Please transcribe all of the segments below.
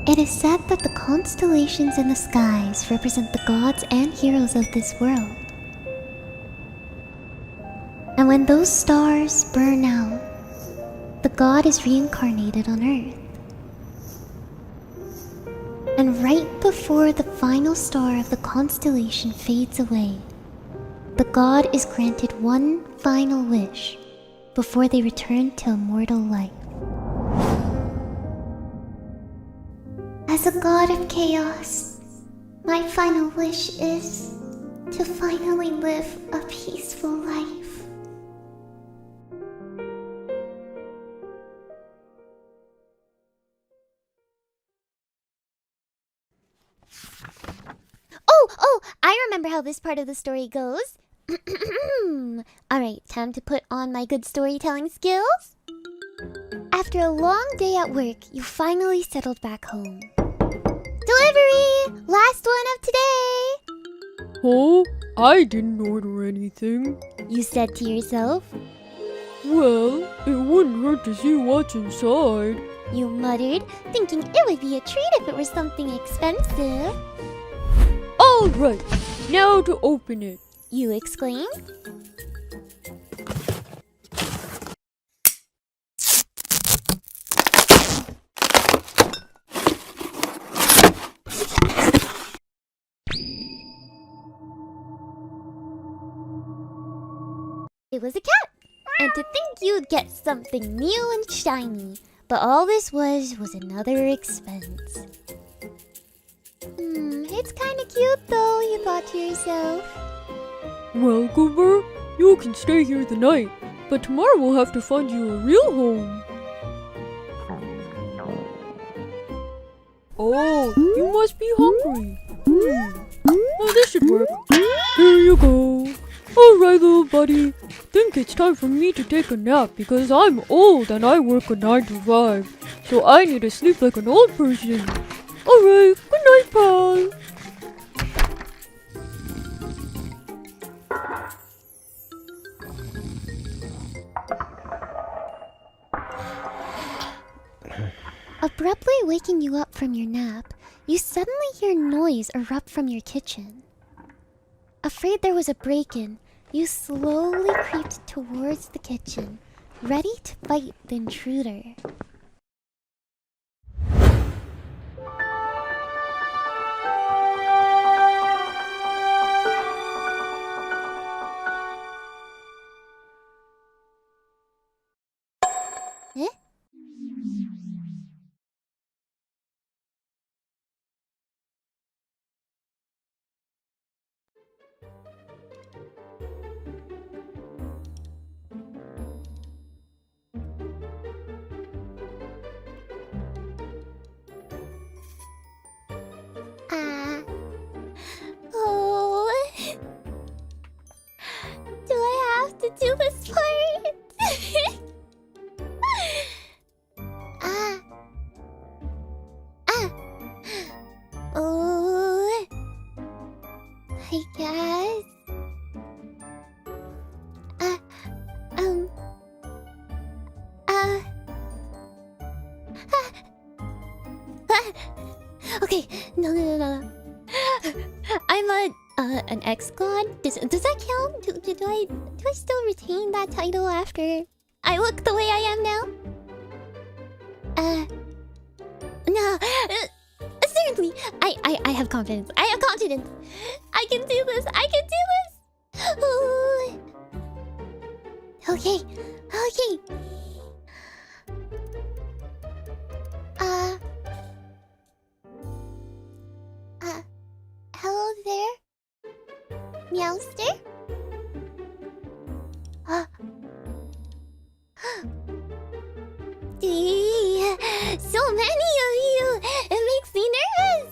It is said that the constellations in the skies represent the gods and heroes of this world. And when those stars burn out, the god is reincarnated on Earth. And right before the final star of the constellation fades away, the god is granted one final wish before they return to immortal life. As a god of chaos, my final wish is to finally live a peaceful life. Oh, I remember how this part of the story goes. Alright, time to put on my good storytelling skills. After a long day at work, you finally settled back home. Delivery! Last one of today! Oh, I didn't order anything. You said to yourself. Well, it wouldn't hurt to see what's inside. You muttered, thinking it would be a treat if it were something expensive. Alright, now to open it. You exclaimed. It was a cat! And to think you'd get something new and shiny. But all this was another expense. It's kinda cute though, you thought to yourself. Well, Goober, you can stay here the night, but tomorrow we'll have to find you a real home. Oh, you must be hungry. Oh, this should work. Here you go. Alright, little buddy. Think it's time for me to take a nap because I'm old and I work a 9 to 5. So I need to sleep like an old person. Alright, good night, pal. Abruptly waking you up from your nap, you suddenly hear noise erupt from your kitchen. Afraid there was a break-in, you slowly creeped towards the kitchen, ready to fight the intruder. Eh? Oh. Do I have to do this part? Oh. I guess. Um. Okay, no. I'm an ex-god? Does that count? Do I still retain that title after I look the way I am now? No. Seriously, I have confidence. I have confidence. I can do this. Ooh. Okay. Hello there, Meowster? So many of you! It makes me nervous!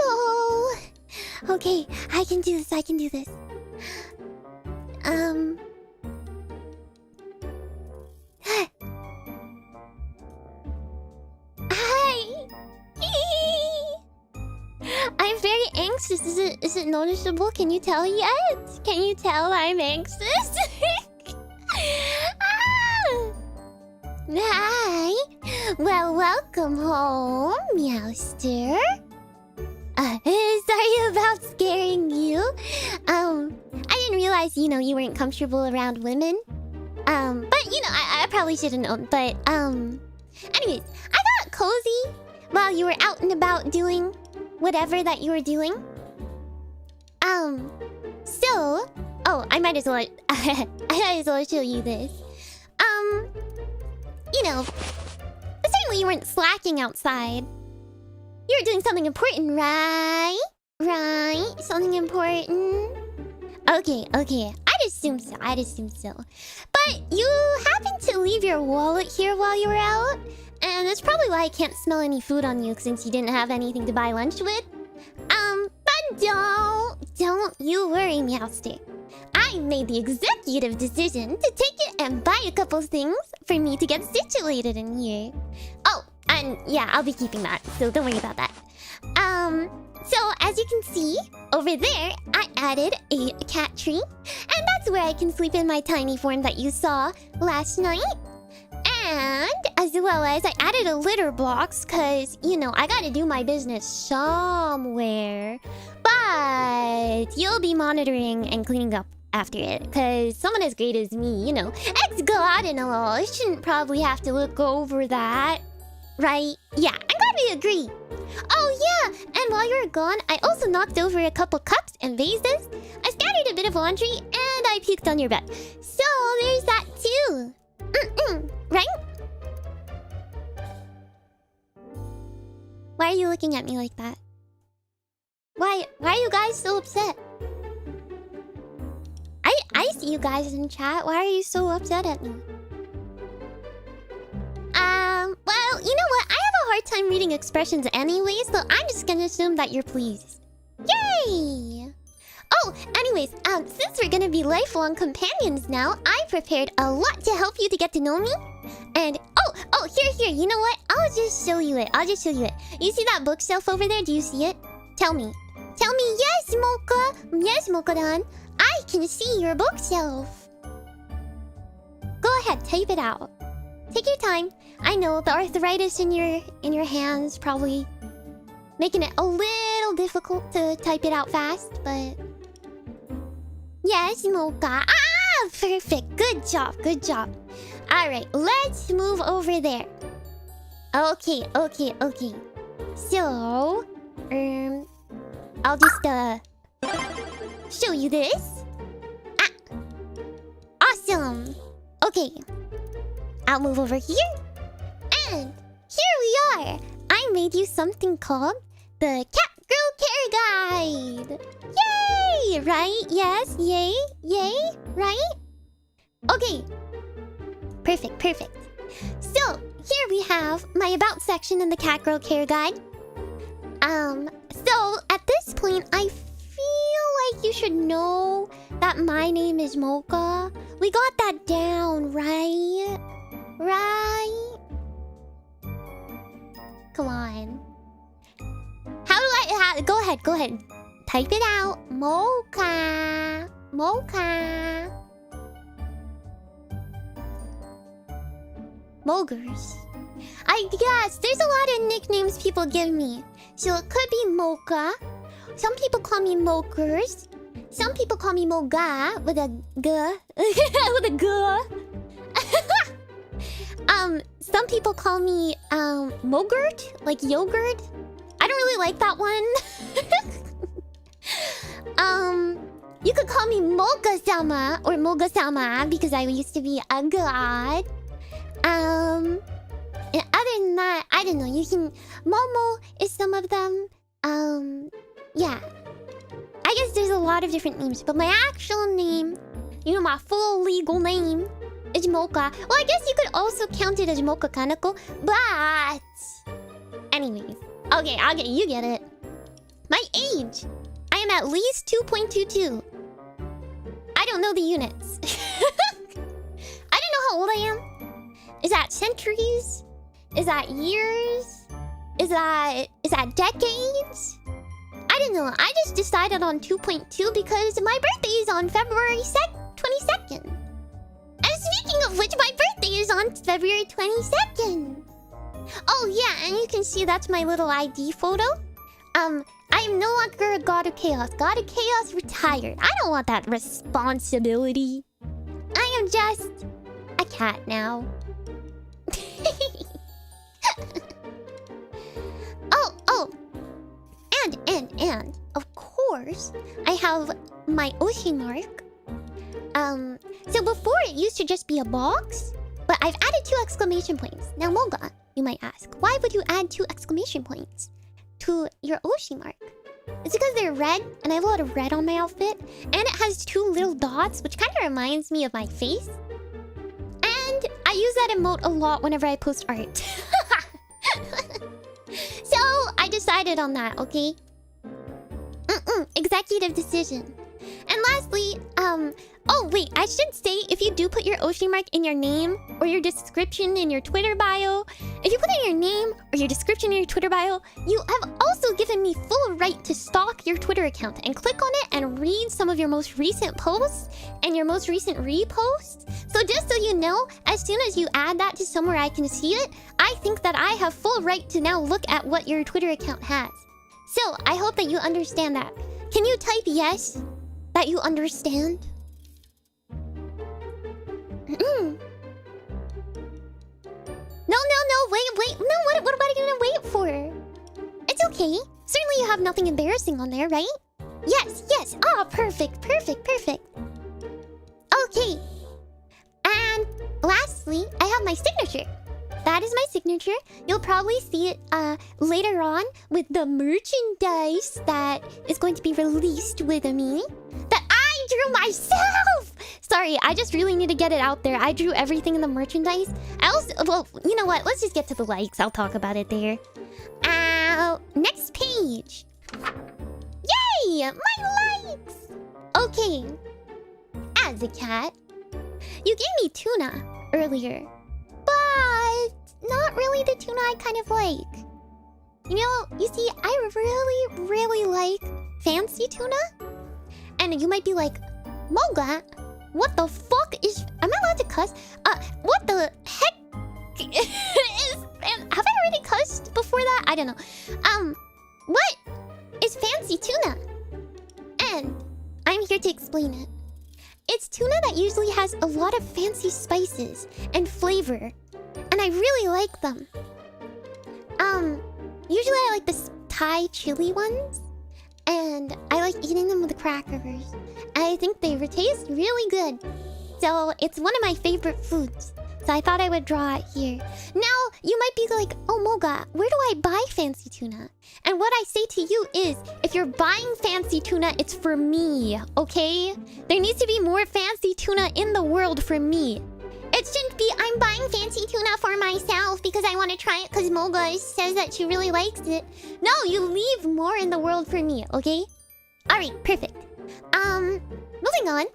Oh. Okay, I can do this. Hi! I'm very anxious. Is it noticeable? Can you tell yet? Can you tell I'm anxious? Hi! Well, welcome home, Meowster. Sorry about scaring you. I didn't realize, you weren't comfortable around women. But, I probably should have known. But, anyways, I got cozy while you were out and about doing whatever that you were doing. So... Oh, I might as well... I might as well show you this. Certainly you weren't slacking outside. You were doing something important, right? Right? Something important? Okay. I'd assume so. But you happened to leave your wallet here while you were out? And that's probably why I can't smell any food on you since you didn't have anything to buy lunch with. But don't you worry, Meowster. I made the executive decision to take it and buy a couple things for me to get situated in here. Oh, and yeah, I'll be keeping that, so don't worry about that. So as you can see, over there, I added a cat tree. And that's where I can sleep in my tiny form that you saw last night. And as well as I added a litter box, cause, I gotta do my business somewhere. But you'll be monitoring and cleaning up after it, cause someone as great as me, ex-god and all, shouldn't probably have to look over that. Right? Yeah, I'm glad we agree. Oh yeah, and while you were gone, I also knocked over a couple cups and vases. I scattered a bit of laundry, and I puked on your bed. So there's that too. Right? Why are you looking at me like that? Why are you guys so upset? I see you guys in chat. Why are you so upset at me? Well, you know what? I have a hard time reading expressions anyway, so I'm just gonna assume that you're pleased. Yay! Oh, anyways, since we're gonna be lifelong companions now, I prepared a lot to help you to get to know me. And, oh, here, you know what? I'll just show you it. You see that bookshelf over there? Do you see it? Tell me, yes, Mocha! Yes, Mocha-dan. I can see your bookshelf. Go ahead, type it out. Take your time. I know the arthritis in your hands probably Making it a little difficult to type it out fast, but... Yes, Mocha. Ah, perfect. Good job, good job. Alright, let's move over there. Okay. So, I'll just, show you this. Ah! Awesome! Okay. I'll move over here. And here we are! I made you something called the Cat Girl Care Guide! Yay! Right? Yes? Yay? Right? Okay. Perfect. So, here we have my About section in the Cat Girl Care Guide. So, at this point, I feel like you should know that my name is Mocha. We got that down, right? Right? Come on. Go ahead. Type it out. Mocha. Mogers. I guess there's a lot of nicknames people give me. So it could be Mocha. Some people call me Mokers. Some people call me Moga with a g. With a g. Some people call me Mogurt, like yogurt. I don't really like that one. You could call me Mocha-sama or Moga-sama because I used to be a god. And other than that, I don't know. You can Momo is some of them. Yeah. I guess there's a lot of different names, but my actual name, you know, my full legal name is Mocha. Well, I guess you could also count it as Mocha Kaneko, but anyways. Okay, you get it. My age. I am at least 2.22. I don't know the units. I don't know how old I am. Is that centuries? Is that years? Is that decades? I don't know. I just decided on 2.2 because my birthday is on February 22nd. And speaking of which, my birthday is on February 22nd. Oh yeah, and you can see that's my little ID photo. I am no longer a God of Chaos. God of Chaos retired. I don't want that responsibility. I am just a cat now. Oh. And of course, I have my oshimark. So before it used to just be a box, but I've added 2 exclamation points. Now, Moga, you might ask, why would you add 2 exclamation points to your oshimark? It's because they're red, and I have a lot of red on my outfit, and it has 2 little dots, which kind of reminds me of my face. And I use that emote a lot whenever I post art. So, I decided on that, okay? Executive decision. And lastly, oh wait, I should say, if you do put your oshimark in your name or your description in your Twitter bio, if you put in your name or your description in your Twitter bio, you have also given me full right to stalk your Twitter account and click on it and read some of your most recent posts and your most recent reposts. So just so you know, as soon as you add that to somewhere I can see it, I think that I have full right to now look at what your Twitter account has. So I hope that you understand that. Can you type yes? That you understand? No, wait. No, what am I gonna wait for? It's okay. Certainly you have nothing embarrassing on there, right? Yes. Ah, perfect. Okay. And lastly, I have my signature. That is my signature. You'll probably see it later on with the merchandise that is going to be released with me that I drew myself. Sorry, I just really need to get it out there. I drew everything in the merchandise. Well, you know what? Let's just get to the likes. I'll talk about it there. Next page. Yay! My likes! Okay. As a cat, you gave me tuna earlier. But not really the tuna I kind of like. You know, you see, I really like fancy tuna. And you might be like, Moga, what the fuck is... Am I allowed to cuss? What the heck is... Have I already cussed before that? I don't know. What is fancy tuna? And I'm here to explain it. It's tuna that usually has a lot of fancy spices and flavor, and I really like them. Usually I like the Thai chili ones, and I like eating them with crackers. I think they taste really good. So it's one of my favorite foods. So I thought I would draw it here. Now, you might be like, oh Mocha, where do I buy fancy tuna? And what I say to you is, if you're buying fancy tuna, it's for me, okay? There needs to be more fancy tuna in the world for me. It shouldn't be, I'm buying fancy tuna for myself because I want to try it because Mocha says that she really likes it. No, you leave more in the world for me, okay? Alright, perfect. Moving on.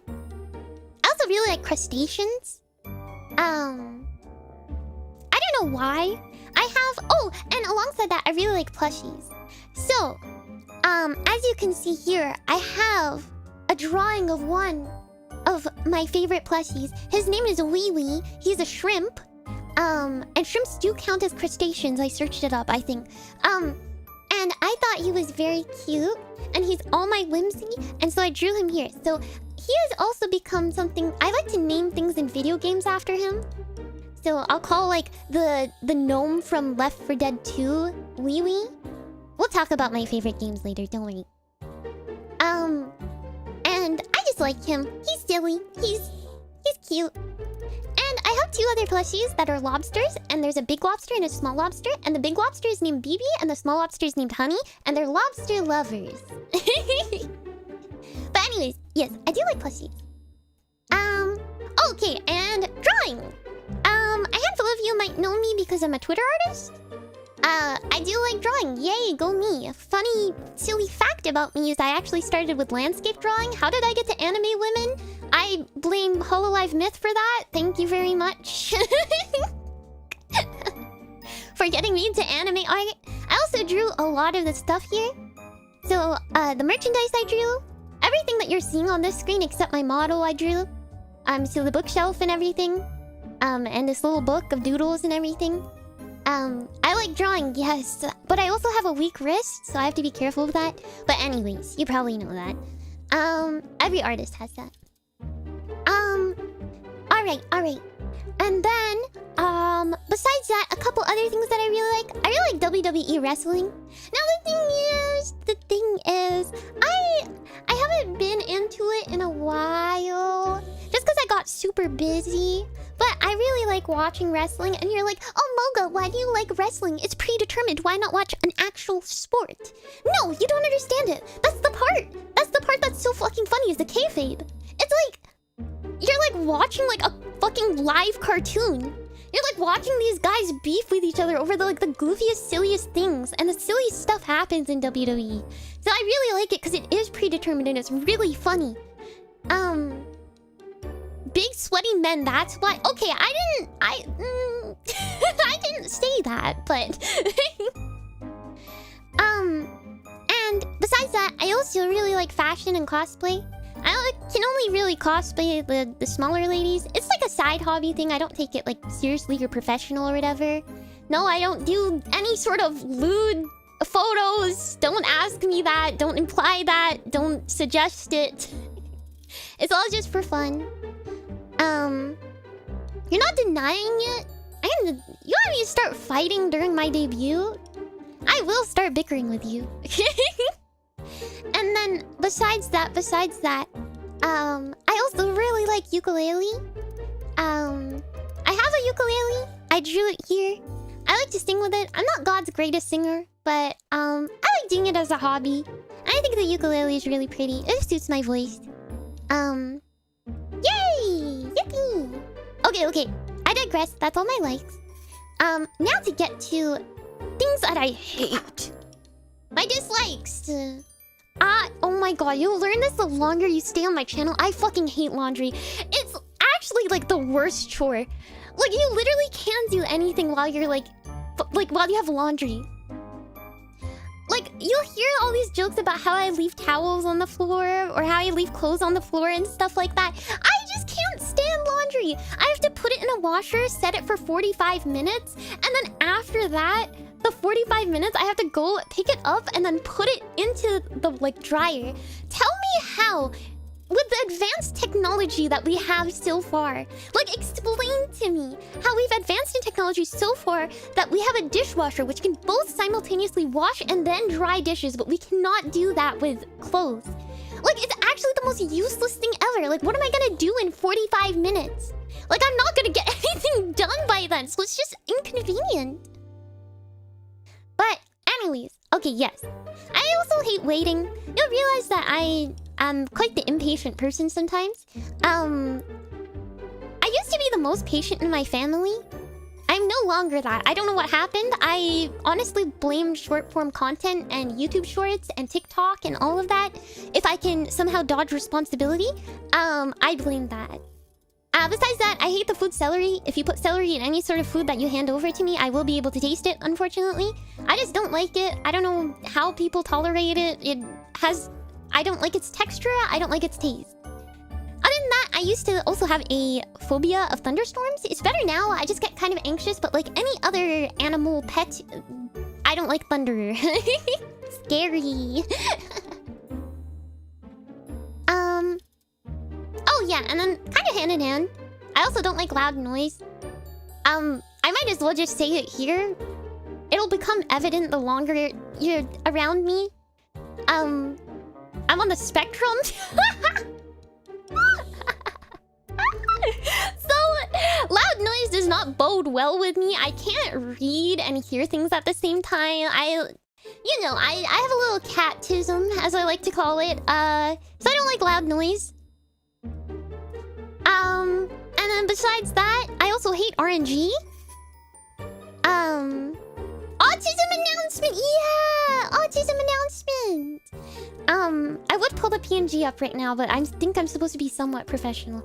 I also really like crustaceans. I don't know why. I have... Oh, and alongside that, I really like plushies. So, as you can see here, I have a drawing of one of my favorite plushies. His name is Wee Wee. He's a shrimp. And shrimps do count as crustaceans. I searched it up, I think. And I thought he was very cute. And he's all my whimsy. And so I drew him here. So he has also become something... I like to name things in video games after him. So I'll call like the gnome from Left 4 Dead 2 Wee Wee. We'll talk about my favorite games later, don't worry. And I just like him. He's silly. He's cute. And I have two other plushies that are lobsters, and there's a big lobster and a small lobster, and the big lobster is named BB and the small lobster is named Honey, and they're lobster lovers. But anyways, yes, I do like plushies. Okay, and drawing. A handful of you might know me because I'm a Twitter artist. I do like drawing. Yay, go me. A funny, silly fact about me is I actually started with landscape drawing. How did I get to anime women? I blame Hololive Myth for that. Thank you very much. For getting me into anime art. I also drew a lot of the stuff here. So, the merchandise I drew. Everything that you're seeing on this screen except my model I drew. So the bookshelf and everything. And this little book of doodles and everything. I like drawing, yes, but I also have a weak wrist, so I have to be careful with that. But anyways, you probably know that. Every artist has that. Alright. And then, besides that, a couple other things that I really like. I really like WWE wrestling. Now the thing is, I haven't been into it in a while. Just because I got super busy. But I really like watching wrestling, and you're like, oh Mocha, why do you like wrestling? It's predetermined. Why not watch an actual sport? No, you don't understand it. That's the part that's so fucking funny is the kayfabe. It's like, you're like watching like a fucking live cartoon. You're like watching these guys beef with each other over the goofiest, silliest things. And the silliest stuff happens in WWE. So I really like it because it is predetermined and it's really funny. Big sweaty men, that's why. Okay, I didn't say that, but and besides that, I also really like fashion and cosplay. I can only really cosplay the smaller ladies. It's like a side hobby thing. I don't take it like seriously or professional or whatever. No, I don't do any sort of lewd photos. Don't ask me that. Don't imply that. Don't suggest it. It's all just for fun. You're not denying it? You want me to start fighting during my debut? I will start bickering with you. And then, besides that, I also really like ukulele. I have a ukulele. I drew it here. I like to sing with it. I'm not God's greatest singer, but I like doing it as a hobby. I think the ukulele is really pretty. It suits my voice. Yay! Yippee! Okay. I digress. That's all my likes. Now to get to things that I hate. My dislikes. Oh my god, you'll learn this the longer you stay on my channel. I fucking hate laundry. It's actually like the worst chore. Like you literally can't do anything while you're while you have laundry. Like, you'll hear all these jokes about how I leave towels on the floor or how I leave clothes on the floor and stuff like that. I just can't stand laundry. I have to put it in a washer, set it for 45 minutes, and then after that, the the 45 minutes, I have to go pick it up and then put it into the like dryer. Tell me how, with the advanced technology that we have so far, like explain to me how we've advanced in technology so far that we have a dishwasher which can both simultaneously wash and then dry dishes, but we cannot do that with clothes. Like, it's actually the most useless thing ever. Like, what am I gonna do in 45 minutes? Like, I'm not gonna get anything done by then, so it's just inconvenient. But anyways, okay, yes. I also hate waiting. You'll realize that I am quite the impatient person sometimes. I used to be the most patient in my family. I'm no longer that. I don't know what happened. I honestly blame short-form content and YouTube Shorts and TikTok and all of that. If I can somehow dodge responsibility, I blame that. Besides that, I hate the food celery. If you put celery in any sort of food that you hand over to me, I will be able to taste it, unfortunately. I just don't like it. I don't know how people tolerate it. I don't like its texture. I don't like its taste. Other than that, I used to also have a phobia of thunderstorms. It's better now. I just get kind of anxious, but like any other animal, pet, I don't like thunder. Scary. Oh yeah, and then kind of hand in hand, I also don't like loud noise. I might as well just say it here. It'll become evident the longer you're around me. I'm on the spectrum. So, loud noise does not bode well with me. I can't read and hear things at the same time. I have a little catism, as I like to call it. So I don't like loud noise. And then besides that, I also hate RNG. Autism announcement! Yeah! Autism announcement! I would pull the PNG up right now, but I think I'm supposed to be somewhat professional.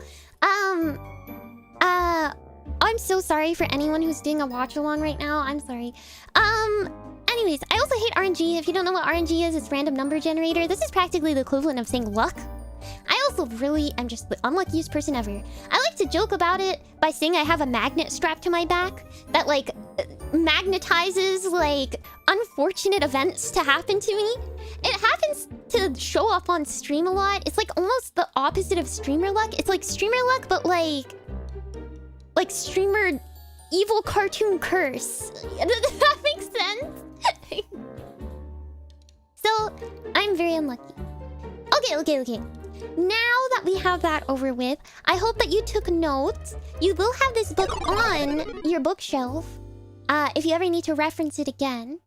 I'm so sorry for anyone who's doing a watch along right now. I'm sorry. Anyways, I also hate RNG. If you don't know what RNG is, it's random number generator. This is practically the equivalent of saying luck. I also really am just the unluckiest person ever. I like to joke about it by saying I have a magnet strapped to my back that like magnetizes like unfortunate events to happen to me. It happens to show up on stream a lot. It's like almost the opposite of streamer luck. It's like streamer luck, but like streamer evil cartoon curse. Does that make sense? So I'm very unlucky. Okay. Now that we have that over with, I hope that you took notes. You will have this book on your bookshelf if you ever need to reference it again.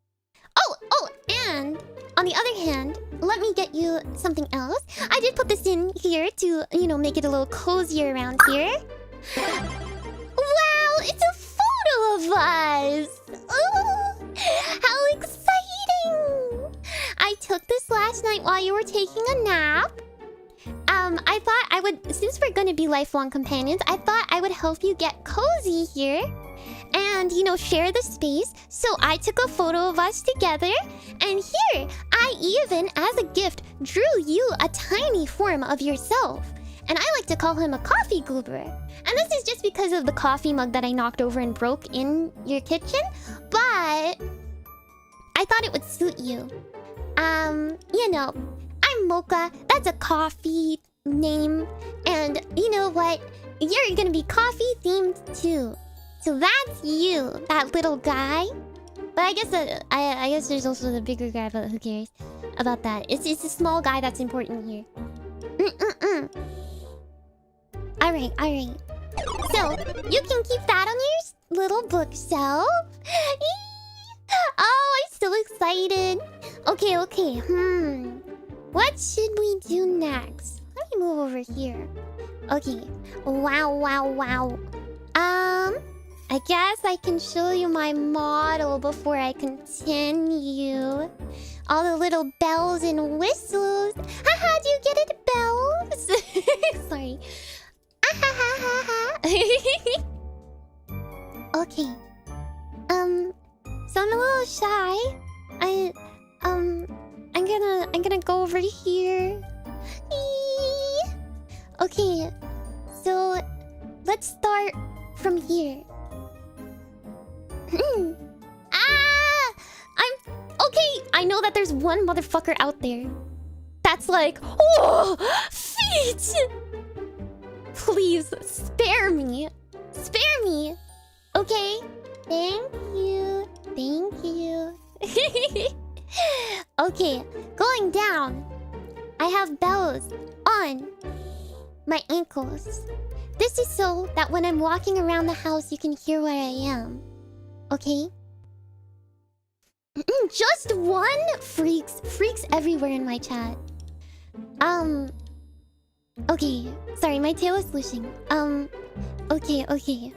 Oh, and on the other hand, let me get you something else. I did put this in here to, make it a little cozier around here. Wow, it's a photo of us! Oh, how exciting! I took this last night while you were taking a nap. I thought I would, since we're gonna be lifelong companions, I thought I would help you get cozy here and, share the space. So I took a photo of us together, and here, I even, as a gift, drew you a tiny form of yourself. And I like to call him a coffee goober. And this is just because of the coffee mug that I knocked over and broke in your kitchen, but I thought it would suit you. I'm Mocha. That's a coffee name. And you know what? You're gonna be coffee themed too. So that's you, that little guy. But I guess I guess there's also the bigger guy, but who cares about that? It's the small guy that's important here. Alright. So, you can keep that on your little bookshelf. Oh, I'm so excited. Okay. What should we do next? Let me move over here. Okay. Wow. I guess I can show you my model before I continue. All the little bells and whistles. Haha, do you get it? Bells? Sorry. Okay. So I'm a little shy. I'm gonna go over here. Okay. So let's start from here. I know that there's one motherfucker out there that's like, oh, feet! Please, spare me. Spare me. Okay? Thank you. Thank you. Okay, going down. I have bells on my ankles. This is so that when I'm walking around the house, you can hear where I am. Okay? Just one? Freaks everywhere in my chat. Okay. Sorry, my tail is swishing. Okay.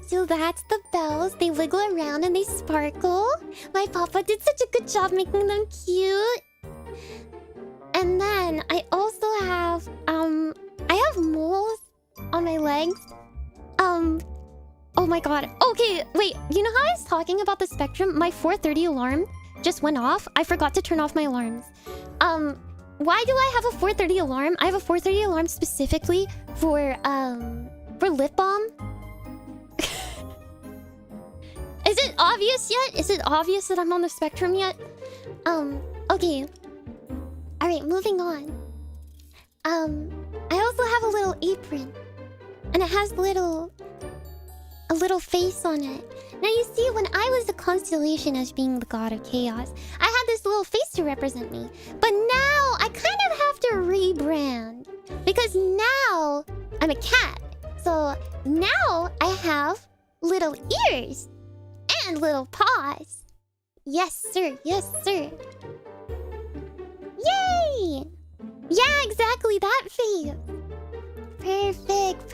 So that's the bells. They wiggle around and they sparkle. My papa did such a good job making them cute. And then I also have I have moles on my legs. Oh my god. Okay, wait. You know how I was talking about the spectrum? My 4:30 alarm just went off. I forgot to turn off my alarms. Why do I have a 4:30 alarm? I have a 4:30 alarm specifically for lip balm. Is it obvious yet? Is it obvious that I'm on the spectrum yet? Okay. Alright, moving on. I also have a little apron. And it has a little face on it. Now you see, when I was the constellation as being the god of chaos, I had this little face to represent me. But now I kind of have to rebrand. Because now I'm a cat. So now I have little ears. And little paws. Yes, sir. Yes, sir. Yay! Yeah, exactly that face. Perfect.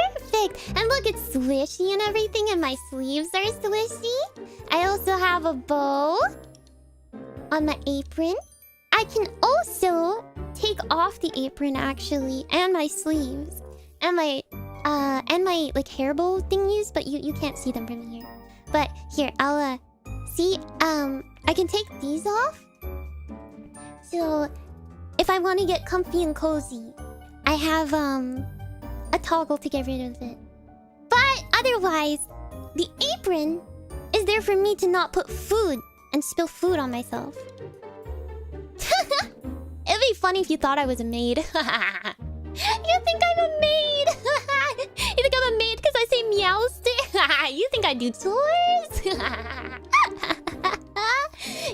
And look, it's swishy and everything, and my sleeves are swishy. I also have a bow on my apron. I can also take off the apron, actually, and my sleeves. And my like hair bow thingies, but you can't see them from here. But here, I'll see, I can take these off. So if I want to get comfy and cozy, I have a toggle to get rid of it. But otherwise, the apron is there for me to not put food and spill food on myself. It'd be funny if you thought I was a maid. You think I'm a maid? You think I'm a maid because I say meowster? You think I do chores?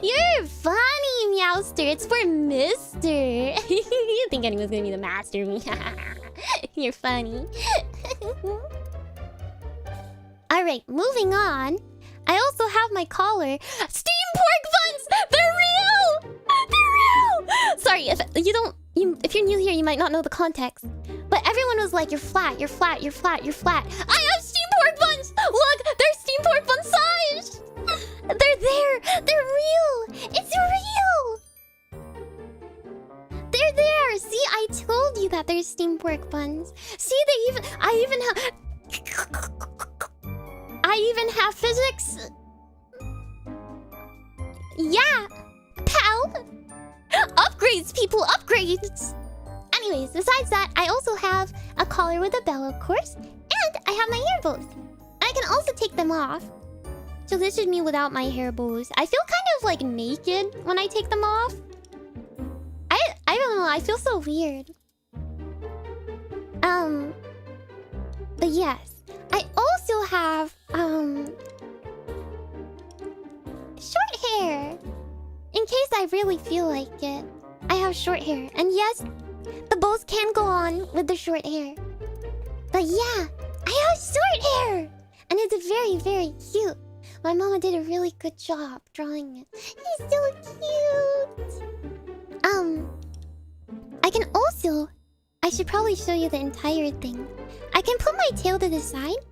You're funny, meowster. It's for mister. You think anyone's gonna be the master of me? You're funny. Alright, moving on. I also have my collar. Steam pork buns! They're real! They're real! Sorry, if you're new here, you might not know the context. But everyone was like, you're flat. I have steam pork buns! Look, they're steam pork bun size! They're there! They're real! It's real! They're there! See, I told you that there's steam pork buns. See, I even have physics. Yeah, pal. Upgrades, people, upgrades. Anyways, besides that, I also have a collar with a bell, of course, and I have my hair bows. I can also take them off. So this is me without my hair bows. I feel kind of like naked when I take them off. I don't know, I feel so weird. But yes, I also have short hair. In case I really feel like it. I have short hair. And yes, the bows can go on with the short hair. But yeah, I have short hair. And it's very, very cute. My mama did a really good job drawing it. He's so cute. I can also... I should probably show you the entire thing. I can put my tail to the side.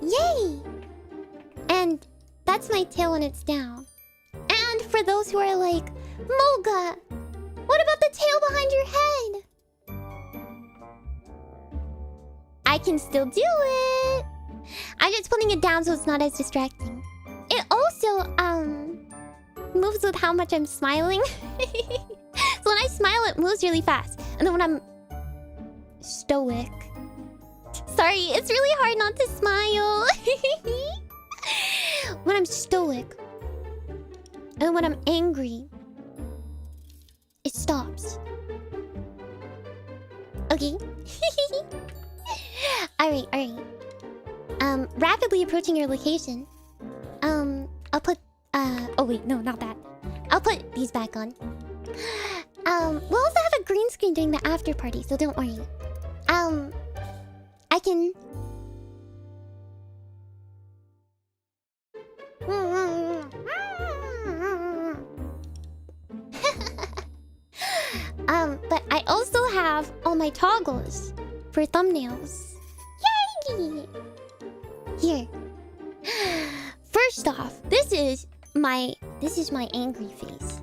Yay! And that's my tail when it's down. And for those who are like, Mocha, what about the tail behind your head? I can still do it. I'm just putting it down so it's not as distracting. It also, moves with how much I'm smiling. So when I smile, it moves really fast. And then when I'm stoic... Sorry, it's really hard not to smile. When I'm stoic, And when I'm angry, it stops. Okay. Alright, alright. Rapidly approaching your location. I'll put, oh wait, no, not that. I'll put these back on. We'll also have a green screen during the after party, so don't worry. I can... but I also have all my toggles for thumbnails. Yay! Here. First off, this is my angry face.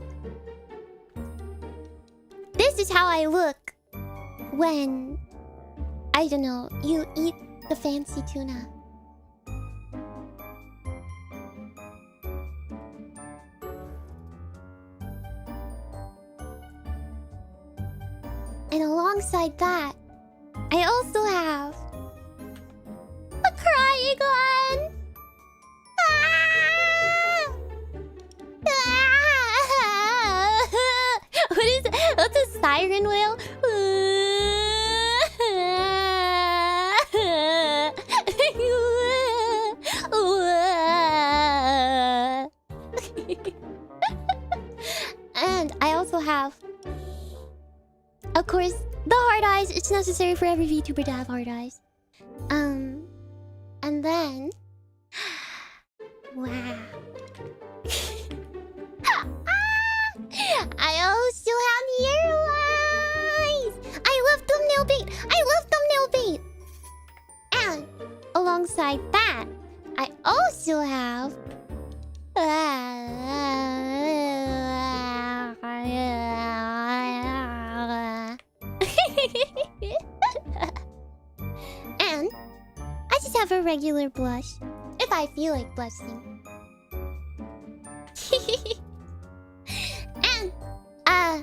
This is how I look when, I don't know, you eat the fancy tuna. And alongside that, I also have a crying one. Ah! Ah! What's a siren whale? And I also have, of course, the hard eyes. It's necessary for every VTuber to have hard eyes. And then... wow. I also have yellow eyes! I love thumbnail bait! I love thumbnail bait! And alongside that, I also have... and I just have a regular blush if I feel like blushing. And I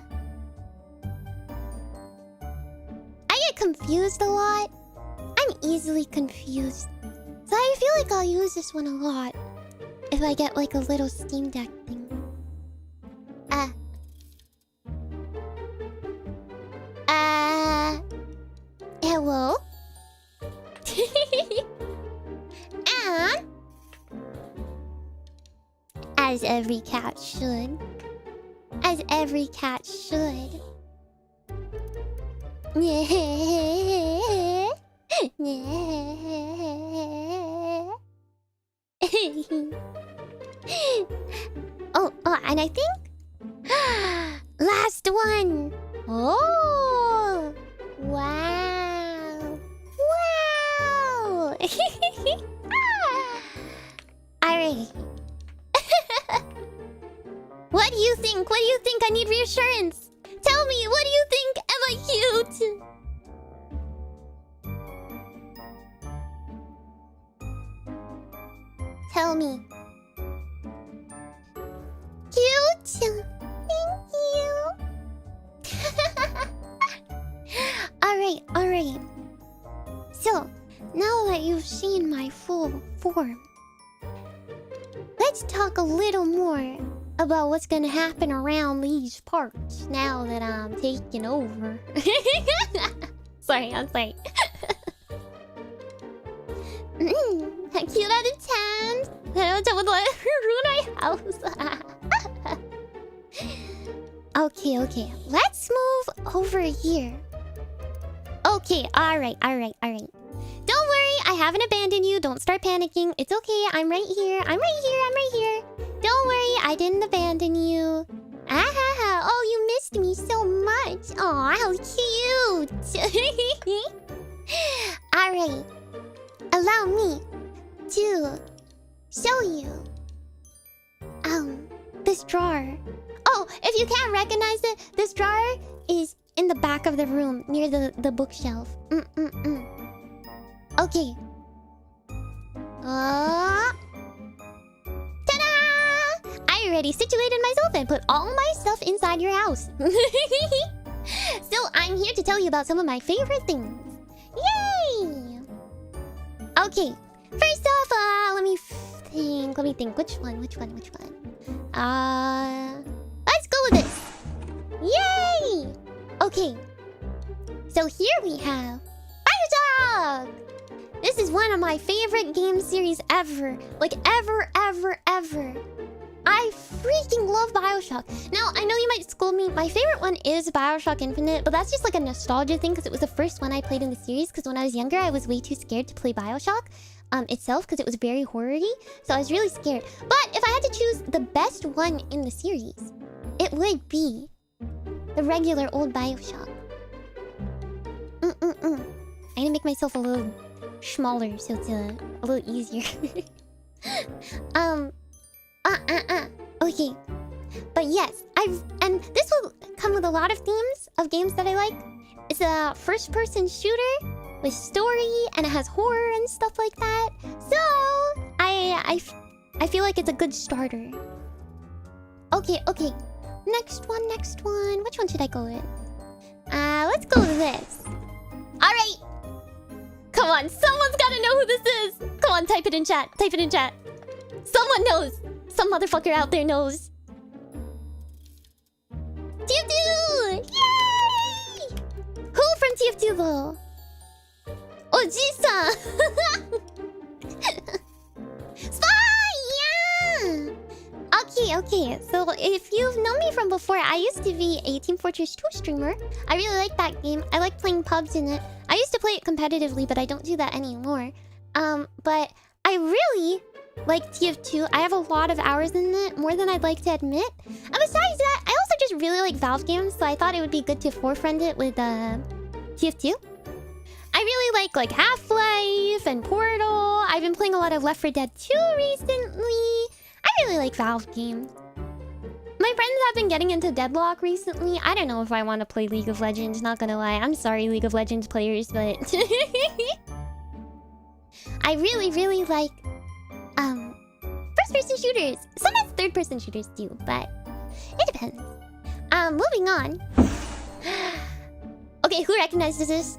get confused a lot. I'm easily confused, so I feel like I'll use this one a lot if I get like a little Steam Deck thing. Hello? And as every cat should. As every cat should. Oh, and I think last one. Oh, wow, wow. Alright. What do you think? What do you think? I need reassurance. Tell me, what do you think? Am I cute? Tell me. Cute? Thank you. Alright. So, now that you've seen my full form, let's talk a little more about what's gonna happen around these parts now that I'm taking over. I'm sorry. Cute out of 10. Okay. Let's move over here. Okay, alright. Don't worry, I haven't abandoned you. Don't start panicking. It's okay, I'm right here. Don't worry, I didn't abandon you. Oh, you missed me so much. Aw, how cute. Alright. Allow me to show you this drawer. Oh, if you can't recognize it, this drawer is in the back of the room near the bookshelf. Okay. Ta-da! I already situated myself and put all my stuff inside your house. So I'm here to tell you about some of my favorite things. Yay! Okay. First off, let me think. Which one? Let's go with this. Yay! Okay. So here we have BioShock! This is one of my favorite game series ever. Like, ever. I freaking love BioShock. Now, I know you might scold me. My favorite one is BioShock Infinite, but that's just like a nostalgia thing because it was the first one I played in the series. Because when I was younger, I was way too scared to play BioShock itself because it was very horror-y. So I was really scared. But if I had to choose the best one in the series, it would be the regular old BioShock. I'm gonna make myself a little smaller so it's a little easier. Okay. But yes, and this will come with a lot of themes of games that I like. It's a first-person shooter with story, and it has horror and stuff like that. So I feel like it's a good starter. Okay. Next one. Which one should I go with? Let's go with this. Alright. Come on, someone's gotta know who this is. Come on, type it in chat. Someone knows. Some motherfucker out there knows. TF2! Yay! Who from TF2 though? Oji-san! Spy! Yeah! Okay. So if you've known me from before, I used to be a Team Fortress 2 streamer. I really like that game. I like playing pubs in it. I used to play it competitively, but I don't do that anymore. But I really like TF2. I have a lot of hours in it, more than I'd like to admit. And besides that, I also just really like Valve games, so I thought it would be good to forefront it with TF2. I really like Half-Life and Portal. I've been playing a lot of Left 4 Dead 2 recently. I really like Valve games. My friends have been getting into Deadlock recently. I don't know if I want to play League of Legends, not gonna lie. I'm sorry, League of Legends players, but... I really like... first-person shooters. Sometimes third-person shooters too, but... it depends. Moving on. Okay, who recognizes this?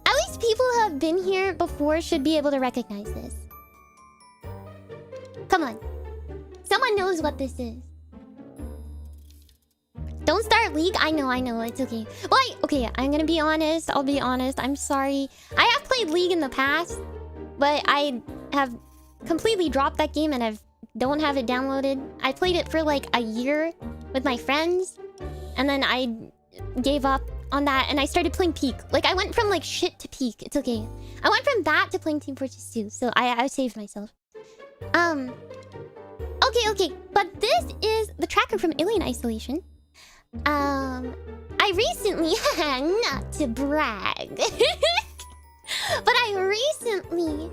At least people who have been here before should be able to recognize this. Come on. Someone knows what this is. Don't start League. I know. It's okay. Well, okay, I'm gonna be honest. I'll be honest. I'm sorry. I have played League in the past, but I have completely dropped that game and don't have it downloaded. I played it for like a year with my friends, and then I gave up on that and I started playing Peak. Like, I went from like shit to Peak. It's okay. I went from that to playing Team Fortress 2, so I saved myself. Okay. But this is the tracker from Alien Isolation. I recently, not to brag, but I recently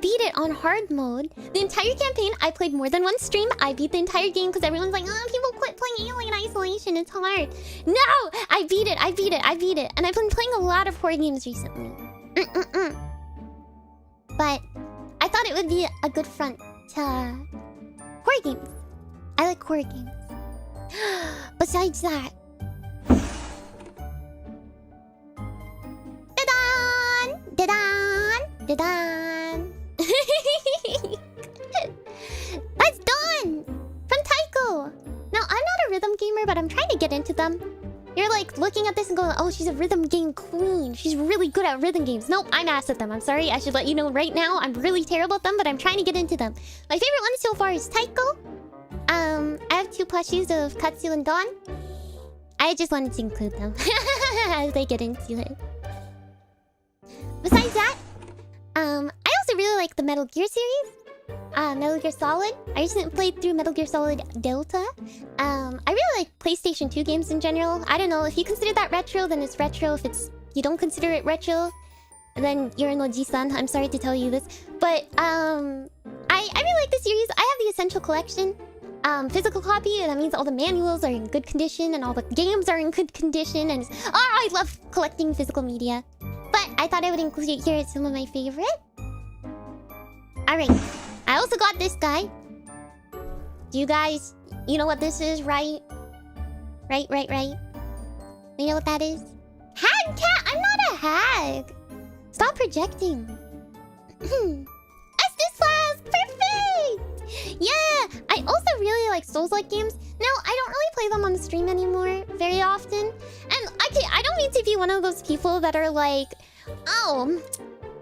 beat it on hard mode. The entire campaign, I played more than one stream. I beat the entire game because everyone's like, oh, people quit playing Alien Isolation. It's hard. No! I beat it. And I've been playing a lot of horror games recently. But I thought it would be a good front to horror games. I like horror games. Besides that... Dadan! That's done! From Taiko! Now, I'm not a rhythm gamer, but I'm trying to get into them. You're like looking at this and going, oh, she's a rhythm game queen. She's really good at rhythm games. Nope, I'm ass at them. I'm sorry. I should let you know right now. I'm really terrible at them, but I'm trying to get into them. My favorite one so far is Taiko. I have 2 plushies of Katsu and Dawn. I just wanted to include them as they get into it. Besides that, I also really like the Metal Gear series. Metal Gear Solid. I recently played through Metal Gear Solid Delta. I really like PlayStation 2 games in general. I don't know, if you consider that retro, then it's retro. If you don't consider it retro, then you're an Oji-san. I'm sorry to tell you this. But, I really like the series. I have the Essential Collection. Physical copy, and that means all the manuals are in good condition and all the games are in good condition, and I love collecting physical media. But I thought I would include it here as some of my favorite. Alright, I also got this guy. Do you guys, you know what this is, right? Right. You know what that is? Hag cat! I'm not a hag! Stop projecting. Estes Flask! Perfect! Yeah, I also really like Souls-like games. Now, I don't really play them on the stream anymore very often. And I don't mean to be one of those people that are like, oh,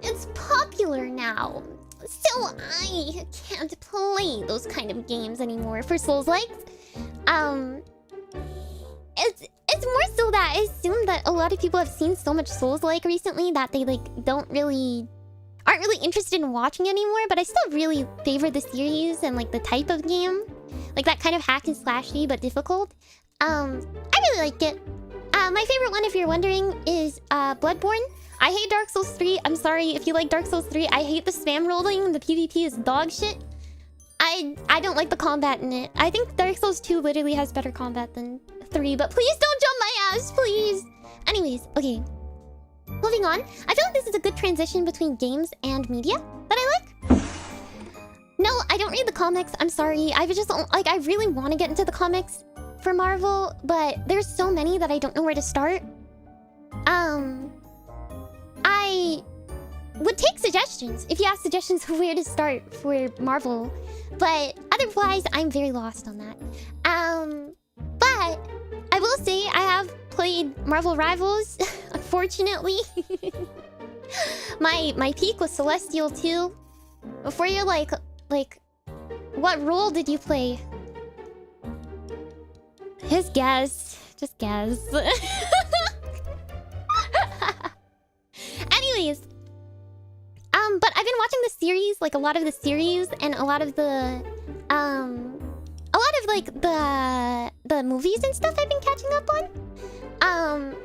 it's popular now, so I can't play those kind of games anymore for Souls-likes. It's more so that I assume that a lot of people have seen so much Souls-like recently that they like aren't really interested in watching anymore, but I still really favor the series and like the type of game. Like that kind of hack and slashy but difficult. I really like it. My favorite one, if you're wondering, is Bloodborne. I hate Dark Souls 3. I'm sorry if you like Dark Souls 3. I hate the spam rolling. The PvP is dog shit. I don't like the combat in it. I think Dark Souls 2 literally has better combat than 3, but please don't jump my ass, please. Anyways, okay. Moving on. I feel like this is a good transition between games and media that I like. No, I don't read the comics. I'm sorry. I just like, I really want to get into the comics for Marvel, but there's so many that I don't know where to start. I would take suggestions if you have suggestions of where to start for Marvel, but otherwise I'm very lost on that. But I will say I have played Marvel Rivals. Unfortunately, my peak was Celestial 2. Before you're like, what role did you play? Just guess. Anyways, but I've been watching the series, like a lot of the series, and a lot of like the movies and stuff I've been catching up on.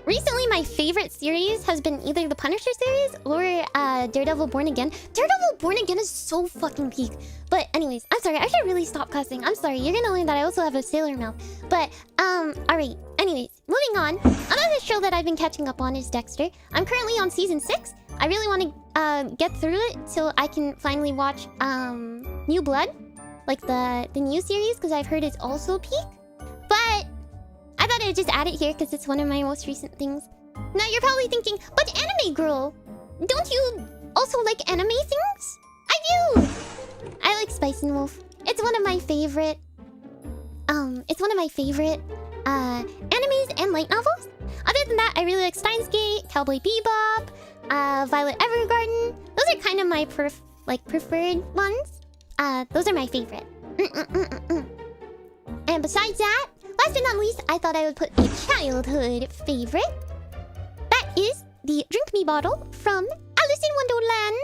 Recently my favorite series has been either the Punisher series or Daredevil Born Again. Daredevil Born Again is so fucking peak. But anyways, I'm sorry, I should really stop cussing. I'm sorry, you're gonna learn that I also have a sailor mouth. But alright. Anyways, moving on. Another show that I've been catching up on is Dexter. I'm currently on season 6. I really want to get through it so I can finally watch New Blood, like the new series, because I've heard it's also peak. But I thought I'd just add it here because it's one of my most recent things. Now you're probably thinking, but anime girl, don't you also like anime things? I do. I like Spice and Wolf. It's one of my favorite animes and light novels. Other than that, I really like Steins Gate, Cowboy Bebop, Violet Evergarden. Those are kind of my preferred ones. Those are my favorite. And besides that, last but not least, I thought I would put a childhood favorite. That is the Drink Me bottle from Alice in Wonderland.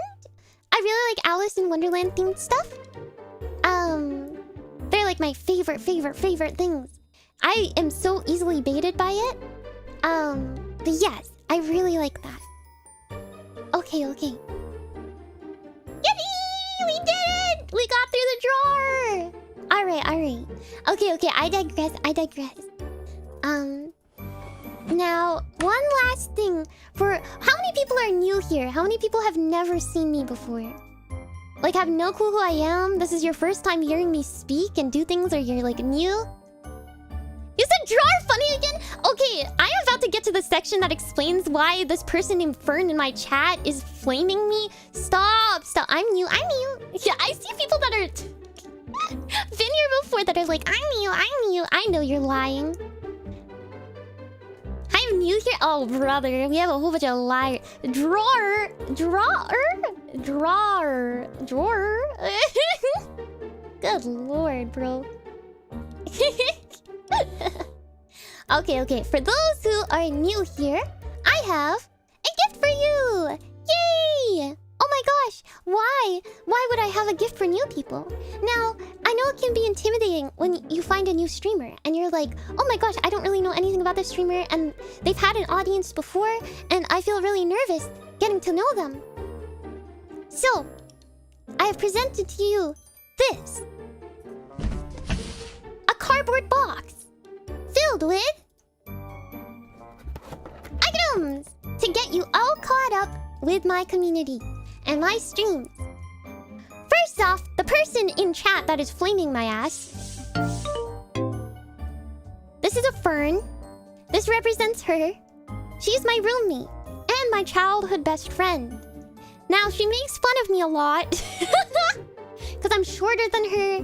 I really like Alice in Wonderland themed stuff. They're like my favorite things. I am so easily baited by it. But yes, I really like that. Okay. Yippee! We did it! We got through the drawer! Alright. Okay, I digress. Now, one last thing. For how many people are new here? How many people have never seen me before? Like, have no clue who I am? This is your first time hearing me speak and do things, or you're like new? You said drawer funny again? Okay, I am about to get to the section that explains why this person named Fern in my chat is flaming me. Stop. I'm new. Yeah, I see people that are been here before that are like, I'm new. I know you're lying. I'm new here? Oh, brother, we have a whole bunch of liars. Drawer. Good lord, bro. Okay. For those who are new here, I have a gift for you. Yay! Oh my gosh, why? Why would I have a gift for new people? Now, I know it can be intimidating when you find a new streamer and you're like, oh my gosh, I don't really know anything about this streamer and they've had an audience before and I feel really nervous getting to know them. So, I have presented to you this. A cardboard box filled with items to get you all caught up with my community and my streams. First off, the person in chat that is flaming my ass. This is a Fern. This represents her. She's my roommate and my childhood best friend. Now, she makes fun of me a lot because I'm shorter than her,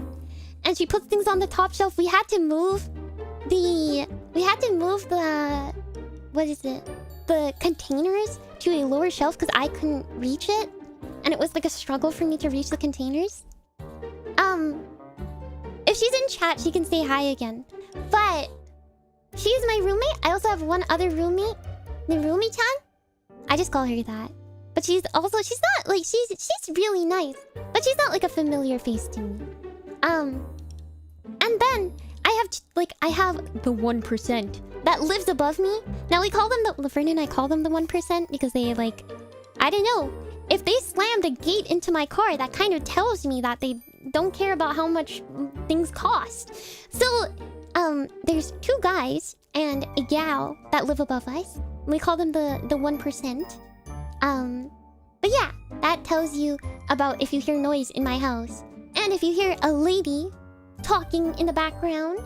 and she puts things on the top shelf. We had to move the what is it? The containers to a lower shelf because I couldn't reach it, and it was like a struggle for me to reach the containers. If she's in chat, she can say hi again. But she's my roommate. I also have one other roommate, Narumi-chan. I just call her that. But she's not like she's really nice, but she's not like a familiar face to me. And then I have the 1% that lives above me. Now we call them Laverne and I call them the 1% because they like, I don't know. If they slammed a gate into my car, that kind of tells me that they don't care about how much things cost. So, there's 2 guys and a gal that live above us. We call them the 1%. But yeah, that tells you about if you hear noise in my house. And if you hear a lady talking in the background,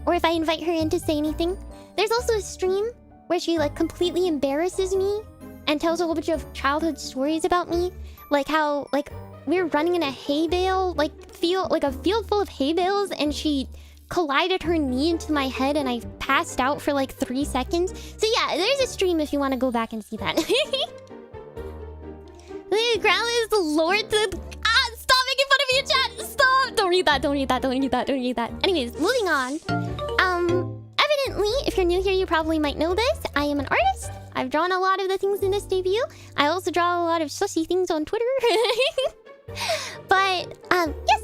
or if I invite her in to say anything. There's also a stream where she like completely embarrasses me and tells a whole bunch of childhood stories about me. Like how like we were running in a hay bale, a field full of hay bales, and she collided her knee into my head and I passed out for like 3 seconds. So yeah, there's a stream if you want to go back and see that. The ground is the Lord to... stop making fun of me in chat! Stop! Don't read that. Anyways, moving on. Evidently, if you're new here, you probably might know this. I am an artist. I've drawn a lot of the things in this debut. I also draw a lot of sussy things on Twitter. But, yes.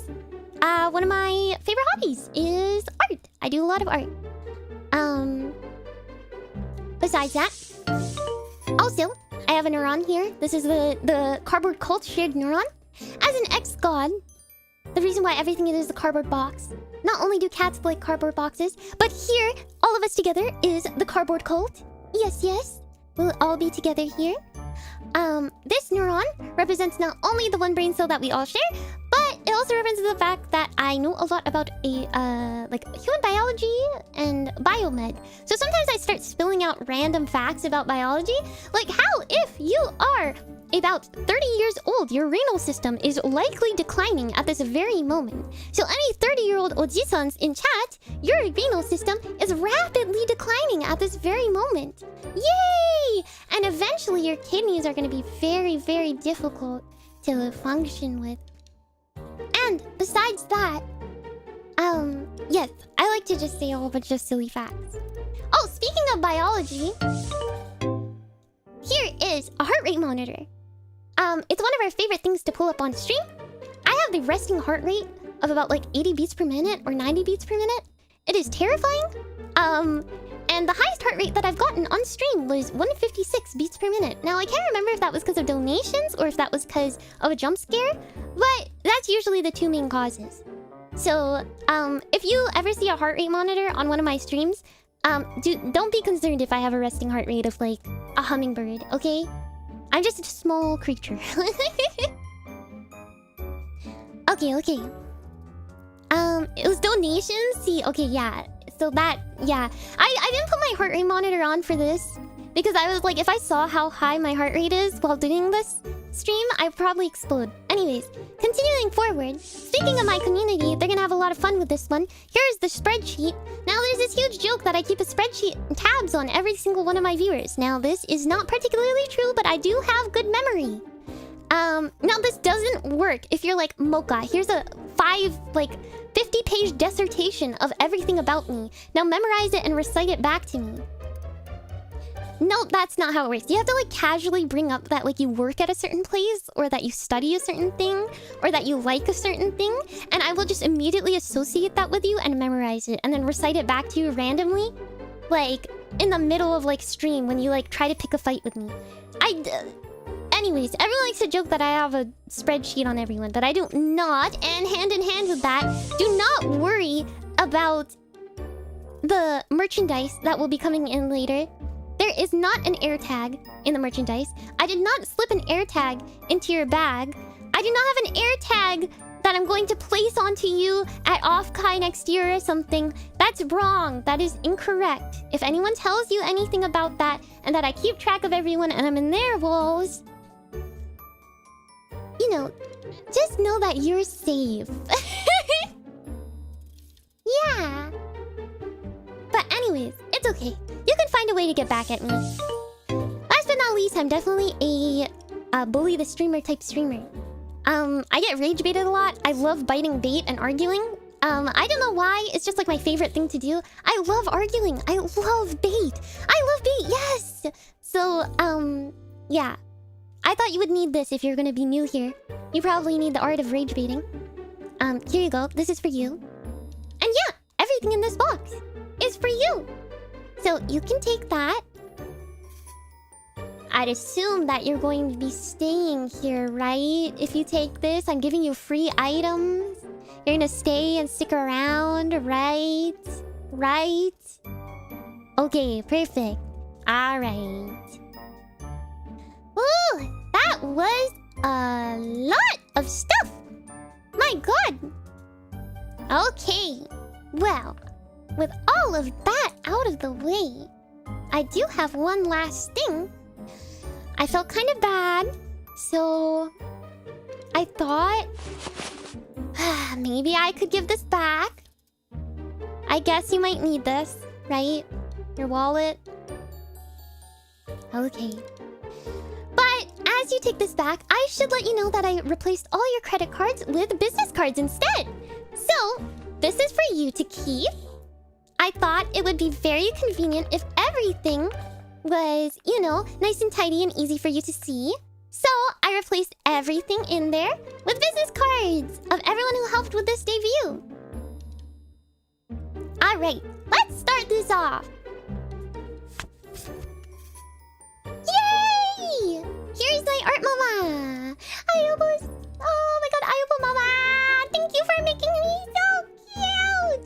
One of my favorite hobbies is art. I do a lot of art. Besides that, also, I have a neuron here. This is the cardboard cult shared neuron. As an ex-god, the reason why everything is a cardboard box. Not only do cats like cardboard boxes, but here, all of us together is the cardboard cult. Yes. We'll all be together here. This neuron represents not only the one brain cell that we all share, but it also represents the fact that I know a lot about human biology and biomed. So sometimes I start spilling out random facts about biology, like how if you are about 30 years old, your renal system is likely declining at this very moment. So any 30-year-old ojisans in chat, your renal system is rapidly declining at this very moment. Yay! And eventually your kidneys are going to be very, very difficult to function with. And besides that, yes, I like to just say a whole bunch of silly facts. Oh, speaking of biology, here is a heart rate monitor. It's one of our favorite things to pull up on stream. I have the resting heart rate of about like 80 beats per minute or 90 beats per minute. It is terrifying. And the highest heart rate that I've gotten on stream was 156 beats per minute. Now, I can't remember if that was because of donations or if that was because of a jump scare, but that's usually the 2 main causes. So, if you ever see a heart rate monitor on one of my streams, don't be concerned if I have a resting heart rate of like a hummingbird, okay? I'm just a small creature. Okay. It was donations? See, okay, yeah. So that, yeah. I didn't put my heart rate monitor on for this because I was like, if I saw how high my heart rate is while doing this stream, I'd probably explode. Anyways, continuing forward, speaking of my community, they're gonna have a lot of fun with this one. Here's the spreadsheet. Now, there's this huge joke that I keep a spreadsheet tabs on every single one of my viewers. Now, this is not particularly true, but I do have good memory. Now this doesn't work if you're like Mocha. Here's a 50-page dissertation of everything about me. Now memorize it and recite it back to me. No, that's not how it works. You have to like casually bring up that like you work at a certain place, or that you study a certain thing, or that you like a certain thing, and I will just immediately associate that with you and memorize it and then recite it back to you randomly, like in the middle of like stream when you like try to pick a fight with me. Anyways, everyone likes to joke that I have a spreadsheet on everyone, but I do not. And hand in hand with that, do not worry about the merchandise that will be coming in later. There is not an air tag in the merchandise. I did not slip an air tag into your bag. I do not have an air tag that I'm going to place onto you at Off-Kai next year or something. That's wrong. That is incorrect. If anyone tells you anything about that, and that I keep track of everyone and I'm in their walls, you know, Just know that you're safe. Yeah. But anyways, it's okay. You can find a way to get back at me. Last but not least, I'm definitely a bully the streamer type streamer. I get rage baited a lot. I love biting bait and arguing. I don't know why. It's just like my favorite thing to do. I love arguing. I love bait. I love bait, yes! So, yeah. I thought you would need this if you're gonna be new here. You probably need the art of rage baiting. Here you go. This is for you. And yeah, everything in this box is for you. So you can take that. I'd assume that you're going to be staying here, right? If you take this, I'm giving you free items. You're gonna stay and stick around, right? Right? Okay, perfect. Alright. Ooh, that was a lot of stuff! My god! Okay, well, with all of that out of the way, I do have one last thing. I felt kind of bad, so I thought maybe I could give this back. I guess you might need this, right? Your wallet. Okay. But as you take this back, I should let you know that I replaced all your credit cards with business cards instead. So, this is for you to keep. I thought it would be very convenient if everything was, you know, nice and tidy and easy for you to see. So, I replaced everything in there with business cards of everyone who helped with this debut. Alright, let's start this off. Yay! Here's my art mama. Oh my god, Ayubo mama. Thank you for making me so cute.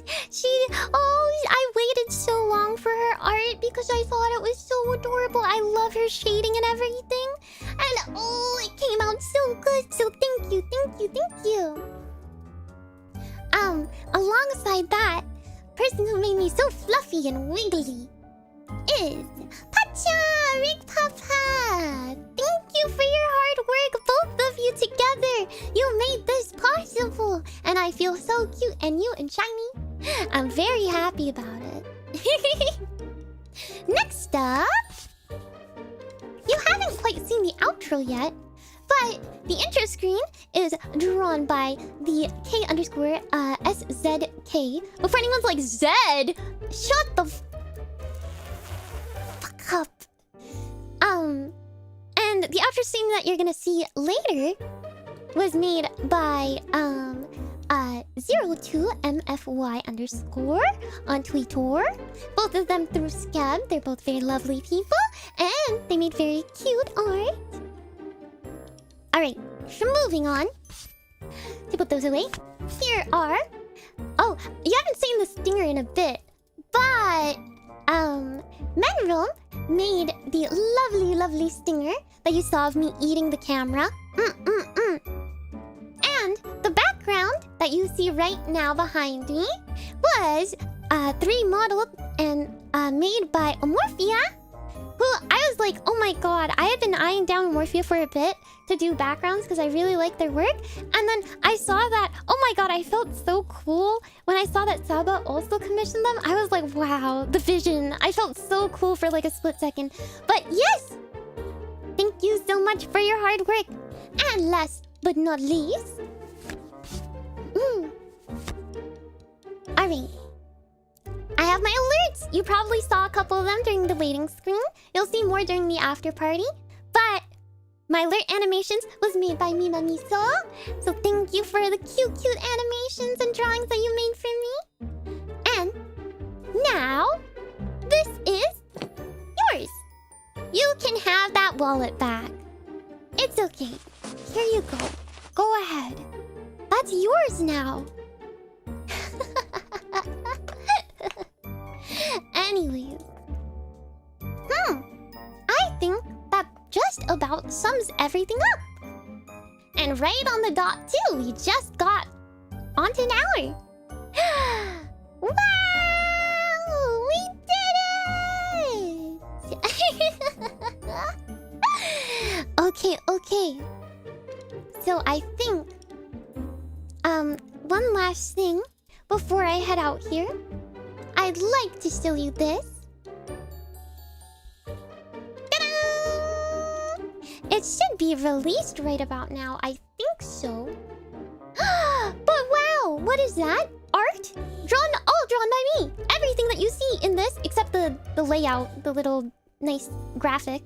I waited so long for her art because I thought it was so adorable. I love her shading and everything. And oh, it came out so good. So thank you, thank you, thank you. Alongside that, person who made me so fluffy and wiggly is Pacha! Rick Papa! Thank you for your hard work, both of you together! You made this possible! And I feel so cute and new and shiny. I'm very happy about it. Next up... You haven't quite seen the outro yet, but the intro screen is drawn by the K_SZK. Before anyone's like, Zed? Shut the fuck up. And the outro scene that you're gonna see later was made by 02MFY_ on Twitter. Both of them through Scab. They're both very lovely people, and they made very cute art. Alright, so moving on. To put those away, here are... Oh, you haven't seen the stinger in a bit, but... Menrom made the lovely, lovely stinger that you saw of me eating the camera. And the background that you see right now behind me was 3 modeled and made by Amorphia, who I was like, oh my god, I had been eyeing down Amorphia for a bit to do backgrounds because I really like their work. And then I saw that, oh my god, I felt so cool when I saw that Saba also commissioned them. I was like, wow, the vision. I felt so cool for like a split second. But yes, thank you so much for your hard work. And last but not least, alright, I have my alerts. You probably saw a couple of them during the waiting screen. You'll see more during the after party. But my alert animations was made by Mima Miso. So thank you for the cute animations and drawings that you made for me. And now, this is yours. You can have that wallet back. It's okay. Here you go. Go ahead. That's yours now. Anyways. I think that just about sums everything up. And right on the dot too, we just got onto an hour. Wow! We did it! Okay. So I think one last thing before I head out here. I'd like to show you this. Ta-da! It should be released right about now. I think so. But wow, what is that? Art? All drawn by me. Everything that you see in this, except the layout, the little nice graphic,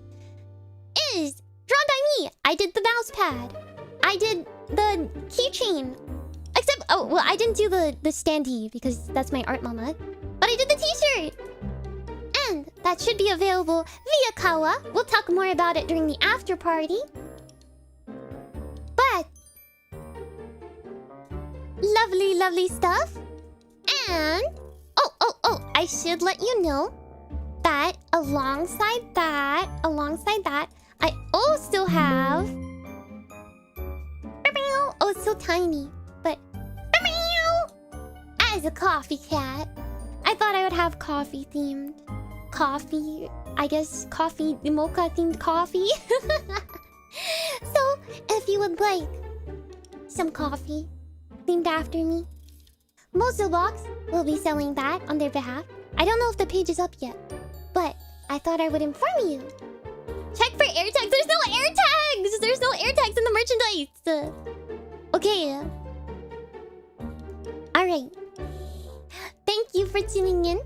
is drawn by me. I did the mouse pad. I did the keychain. Except, oh, well, I didn't do the standee because that's my art mama. But I did the t-shirt. And that should be available via Kawa. We'll talk more about it during the after party. But lovely, lovely stuff. And oh, I should let you know that alongside that, I also have... Oh, it's so tiny. But as a coffee cat, I thought I would have coffee themed. Coffee, I guess coffee, mocha themed coffee. So, if you would like some coffee themed after me, Mozobox will be selling that on their behalf. I don't know if the page is up yet, but I thought I would inform you. Check for air tags. There's no air tags! There's no air tags in the merchandise! Okay. Alright. Thank you for tuning in.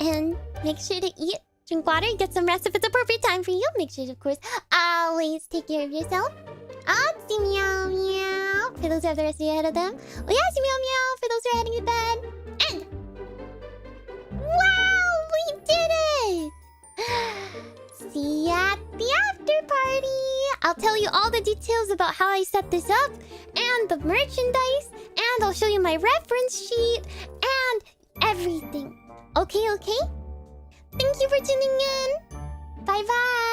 And make sure to eat, drink water, get some rest if it's appropriate time for you. Make sure to, of course, always take care of yourself. See meow meow for those who have the rest of the day ahead of them. Oh yeah, see meow meow for those who are heading to bed. And wow, we did it! See you at the after party. I'll tell you all the details about how I set this up and the merchandise, and I'll show you my reference sheet and everything. Okay? Thank you for tuning in. Bye bye.